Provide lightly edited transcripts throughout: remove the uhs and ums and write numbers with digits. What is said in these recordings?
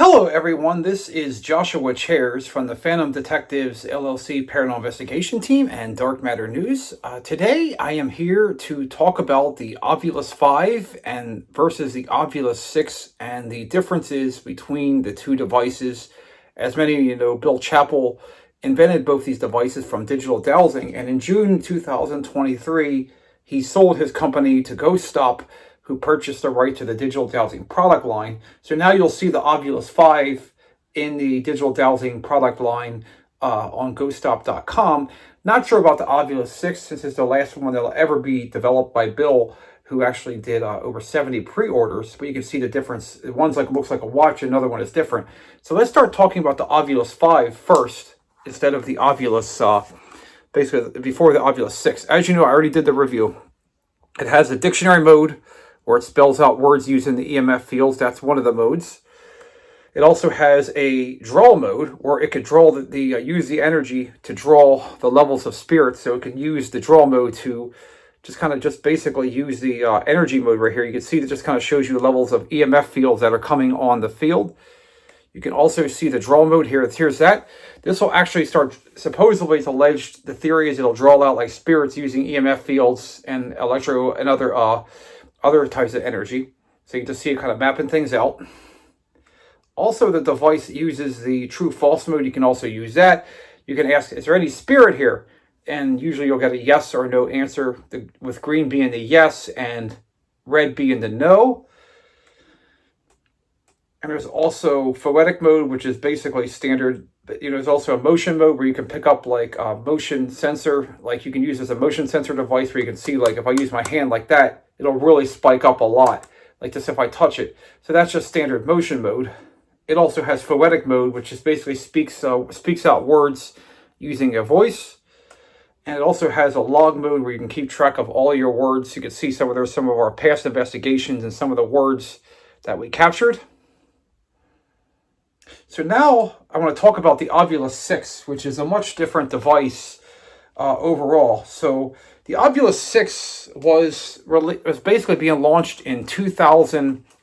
Hello, everyone. This is Joshua Chairs from the Phantom Detectives LLC Paranormal Investigation Team and Dark Matter News. Today, I am here to talk about the Ovilus 5 and versus the Ovilus 6 and the differences between the two devices. As many of you know, Bill Chappell invented both these devices from digital dowsing, and in June 2023, he sold his company to Ghost Stop, who purchased the right to the digital dowsing product line. So now you'll see the Ovilus 5 in the digital dowsing product line on ghoststop.com. Not sure about the Ovilus 6 since it's the last one that'll ever be developed by Bill, who actually did over 70 pre-orders, but you can see the difference. One's looks like a watch, another one is different. So let's start talking about the Ovilus 5 first instead of the Ovilus, basically before the Ovilus 6. As you know, I already did the review. It has a dictionary mode, where it spells out words using the EMF fields. That's one of the modes. It also has a draw mode, where it could draw use the energy to draw the levels of spirits. So it can use the draw mode to just basically use the energy mode right here. You can see that just kind of shows you the levels of EMF fields that are coming on the field. You can also see the draw mode here. Here's that. This will actually start, supposedly it's alleged, the theory is it'll draw out like spirits using EMF fields and electro and other types of energy. So you can just see it kind of mapping things out. Also, the device uses the true-false mode. You can also use that. You can ask, is there any spirit here? And usually you'll get a yes or no answer, with green being the yes and red being the no. And there's also phonetic mode, which is basically standard. There's also a motion mode where you can pick up like a motion sensor. Like you can use as a motion sensor device where you can see, like if I use my hand like that, it'll really spike up a lot, like this if I touch it. So that's just standard motion mode. It also has phonetic mode, which is basically speaks out words using a voice. And it also has a log mode where you can keep track of all your words. You can see some of our past investigations and some of the words that we captured. So now I want to talk about the Ovilus 6, which is a much different device overall. So the Ovilus 6 was basically being launched in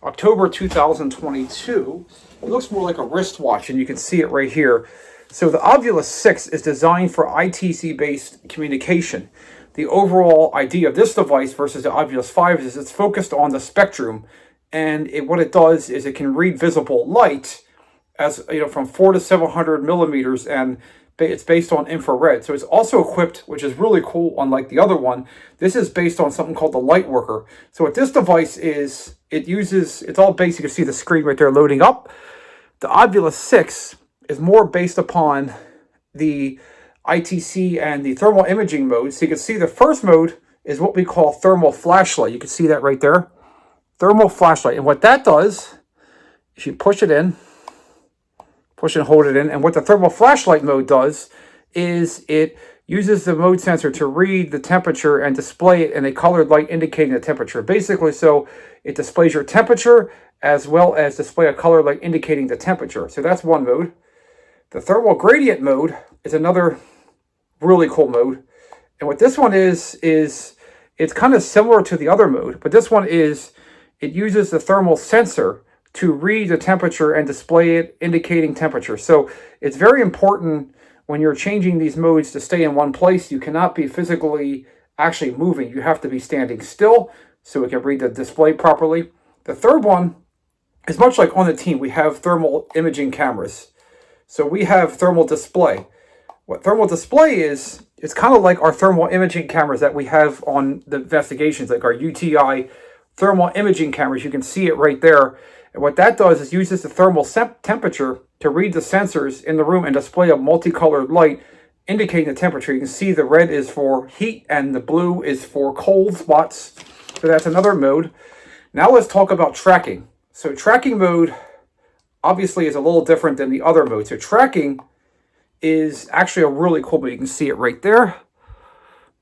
October 2022. It looks more like a wristwatch, and you can see it right here. So the Ovilus 6 is designed for ITC-based communication. The overall idea of this device versus the Ovilus 5 is it's focused on the spectrum, and what it does is it can read visible light, as from 400 to 700 millimeters, and it's based on infrared. So it's also equipped, which is really cool, unlike the other one. This is based on something called the light worker. So what this device is, it's all based, you can see the screen right there loading up. The Ovilus 6 is more based upon the ITC and the thermal imaging mode. So you can see the first mode is what we call thermal flashlight. You can see that right there. Thermal flashlight. And what that does, if you push it in, push and hold it in. And what the thermal flashlight mode does is it uses the mode sensor to read the temperature and display it in a colored light indicating the temperature. Basically, so it displays your temperature as well as display a colored light indicating the temperature. So that's one mode. The thermal gradient mode is another really cool mode. And what this one is it's kind of similar to the other mode, but this one it uses the thermal sensor to read the temperature and display it indicating temperature. So it's very important when you're changing these modes to stay in one place. You cannot be physically actually moving. You have to be standing still so it can read the display properly. The third one is much like on the team. We have thermal imaging cameras. So we have thermal display. What thermal display is, it's kind of like our thermal imaging cameras that we have on the investigations, like our UTI thermal imaging cameras. You can see it right there. And what that does is uses the thermal temperature to read the sensors in the room and display a multicolored light indicating the temperature. You can see the red is for heat and the blue is for cold spots. So that's another mode. Now let's talk about tracking. So tracking mode obviously is a little different than the other mode. So tracking is actually a really cool mode. You can see it right there.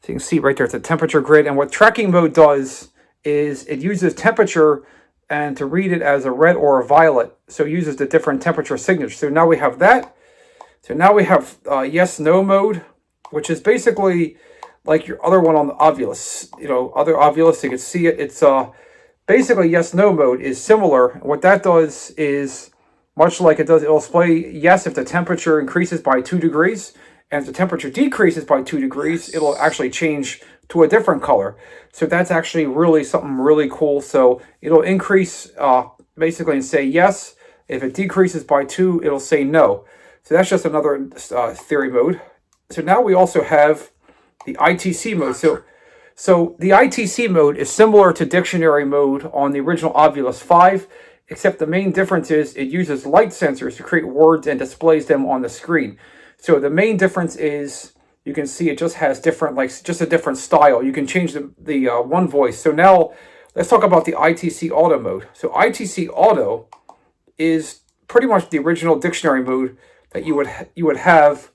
So you can see right there, it's a temperature grid. And what tracking mode does is it uses temperature and to read it as a red or a violet. So it uses the different temperature signatures. So now we have that. So now we have yes-no mode, which is basically like your other one on the Ovilus. Other Ovilus, you can see it. It's basically yes-no mode is similar. What that does is much like it does, it'll display yes if the temperature increases by 2 degrees, and if the temperature decreases by 2 degrees, it'll actually change to a different color. So that's actually really something really cool. So it'll increase basically and say yes. If it decreases by 2, it'll say no. So that's just another theory mode. So now we also have the ITC mode. So the ITC mode is similar to dictionary mode on the original Ovilus 5, except the main difference is it uses light sensors to create words and displays them on the screen. So the main difference is you can see it just has different, like just a different style. You can change the one voice. So now let's talk about the ITC Auto mode. So ITC Auto is pretty much the original dictionary mode that you would have,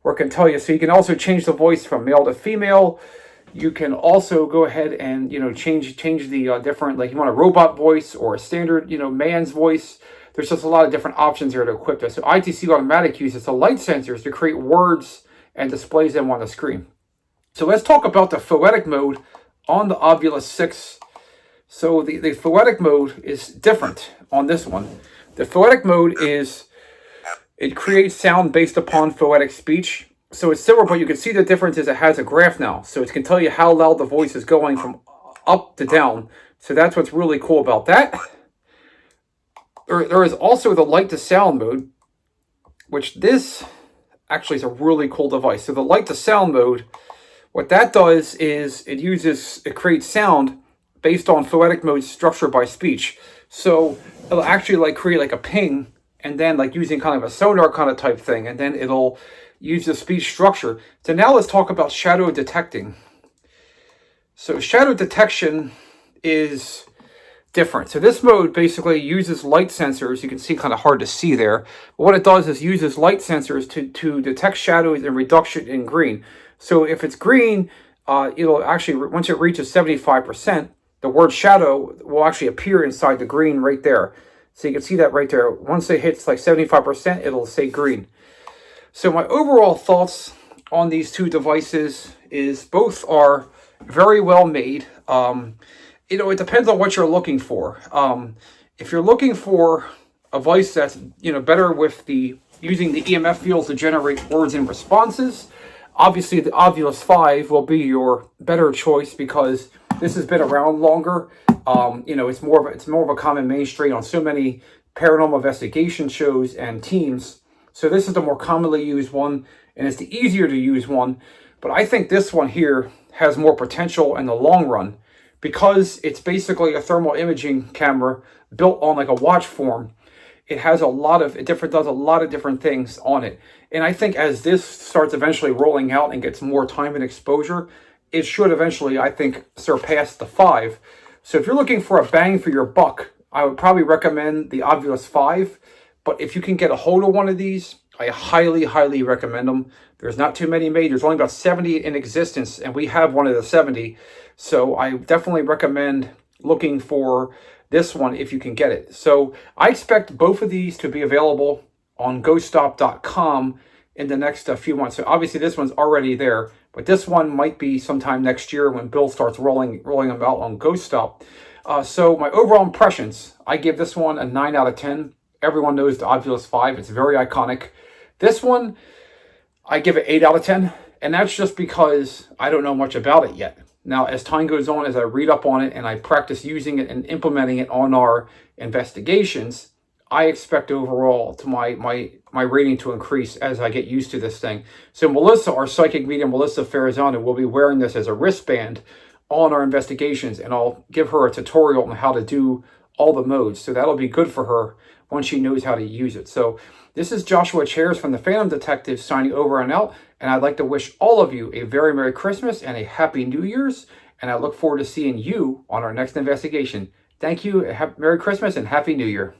where it can tell you. So you can also change the voice from male to female. You can also go ahead and change the different, like you want a robot voice or a standard man's voice. There's just a lot of different options here to equip this. So ITC Automatic uses the light sensors to create words and displays them on the screen. So let's talk about the phonetic mode on the Ovilus 6. So the phonetic mode is different on this one. The phonetic mode is, it creates sound based upon phonetic speech. So it's similar, but you can see the difference is it has a graph now. So it can tell you how loud the voice is going from up to down. So that's what's really cool about that. There is also the light to sound mode, which this actually is a really cool device. So the light to sound mode, what that does is it creates sound based on phonetic mode structured by speech. So it'll actually like create like a ping, and then like using kind of a sonar kind of type thing, and then it'll use the speech structure. So now let's talk about shadow detecting. So shadow detection is different. So this mode basically uses light sensors. You can see kind of hard to see there. But what it does is uses light sensors to detect shadows and reduction in green. So if it's green, it'll actually, once it reaches 75%, the word shadow will actually appear inside the green right there. So you can see that right there. Once it hits like 75%, it'll say green. So my overall thoughts on these two devices is both are very well made. It depends on what you're looking for. If you're looking for a device that's better with using the EMF fields to generate words and responses, obviously the Ovilus 5 will be your better choice because this has been around longer. It's more of a common mainstream on so many paranormal investigation shows and teams. So this is the more commonly used one, and it's the easier to use one. But I think this one here has more potential in the long run because it's basically a thermal imaging camera built on like a watch form. It has does a lot of different things on it. And I think as this starts eventually rolling out and gets more time and exposure, it should eventually, I think, surpass the 5. So if you're looking for a bang for your buck, I would probably recommend the Ovilus 5. But if you can get a hold of one of these, I highly, highly recommend them. There's not too many made. There's only about 70 in existence, and we have one of the 70. So I definitely recommend looking for this one if you can get it. So I expect both of these to be available on GoStop.com in the next few months. So obviously this one's already there, but this one might be sometime next year when Bill starts rolling them out on GoStop. So my overall impressions, I give this one a 9 out of 10. Everyone knows the Ovilus 5. It's very iconic. This one, I give it 8 out of 10. And that's just because I don't know much about it yet. Now, as time goes on, as I read up on it and I practice using it and implementing it on our investigations, I expect overall to my rating to increase as I get used to this thing. So Melissa, our psychic medium, Melissa Ferrazano, will be wearing this as a wristband on our investigations, and I'll give her a tutorial on how to do all the modes. So that'll be good for her once she knows how to use it. So this is Joshua Chairs from the Phantom Detective signing over and out. And I'd like to wish all of you a very Merry Christmas and a Happy New Year's. And I look forward to seeing you on our next investigation. Thank you. Merry Christmas and Happy New Year.